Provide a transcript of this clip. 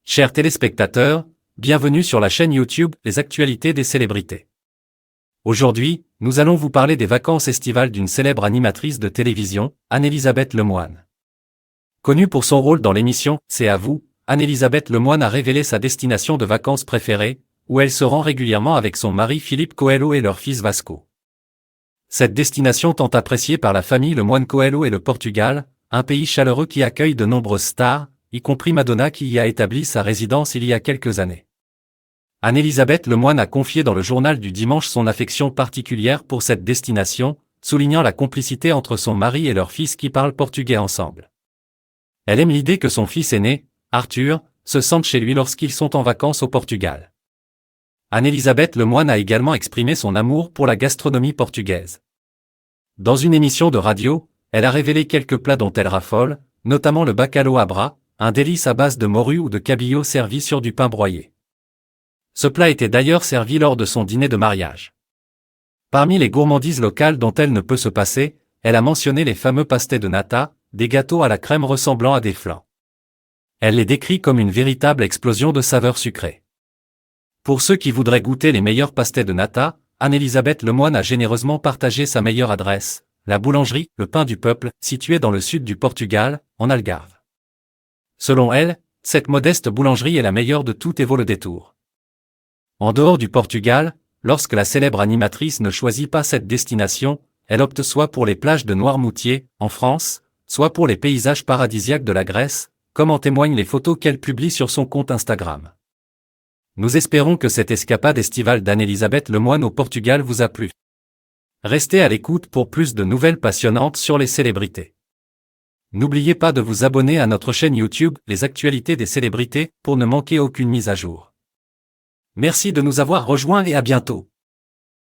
Chers téléspectateurs, bienvenue sur la chaîne YouTube Les Actualités des Célébrités. Aujourd'hui, nous allons vous parler des vacances estivales d'une célèbre animatrice de télévision, Anne-Elisabeth Lemoine. Connue pour son rôle dans l'émission « C'est à vous », Anne-Elisabeth Lemoine a révélé sa destination de vacances préférée, où elle se rend régulièrement avec son mari Philippe Coelho et leur fils Vasco. Cette destination tant appréciée par la famille Lemoine Coelho est le Portugal, un pays chaleureux qui accueille de nombreuses stars, y compris Madonna qui y a établi sa résidence il y a quelques années. Anne-Elisabeth Lemoine a confié dans le journal du dimanche son affection particulière pour cette destination, soulignant la complicité entre son mari et leur fils qui parlent portugais ensemble. Elle aime l'idée que son fils aîné, Arthur, se sente chez lui lorsqu'ils sont en vacances au Portugal. Anne-Elisabeth Lemoine a également exprimé son amour pour la gastronomie portugaise. Dans une émission de radio, elle a révélé quelques plats dont elle raffole, notamment le bacalhau à bras, un délice à base de morue ou de cabillaud servi sur du pain broyé. Ce plat était d'ailleurs servi lors de son dîner de mariage. Parmi les gourmandises locales dont elle ne peut se passer, elle a mentionné les fameux pastéis de nata, des gâteaux à la crème ressemblant à des flans. Elle les décrit comme une véritable explosion de saveurs sucrées. Pour ceux qui voudraient goûter les meilleurs pastéis de nata, Anne-Elisabeth Lemoine a généreusement partagé sa meilleure adresse, la boulangerie Le Pain du Peuple, située dans le sud du Portugal, en Algarve. Selon elle, cette modeste boulangerie est la meilleure de toutes et vaut le détour. En dehors du Portugal, lorsque la célèbre animatrice ne choisit pas cette destination, elle opte soit pour les plages de Noirmoutier, en France, soit pour les paysages paradisiaques de la Grèce, comme en témoignent les photos qu'elle publie sur son compte Instagram. Nous espérons que cette escapade estivale d'Anne-Elisabeth Lemoine au Portugal vous a plu. Restez à l'écoute pour plus de nouvelles passionnantes sur les célébrités. N'oubliez pas de vous abonner à notre chaîne YouTube Les Actualités des Célébrités pour ne manquer aucune mise à jour. Merci de nous avoir rejoints et à bientôt.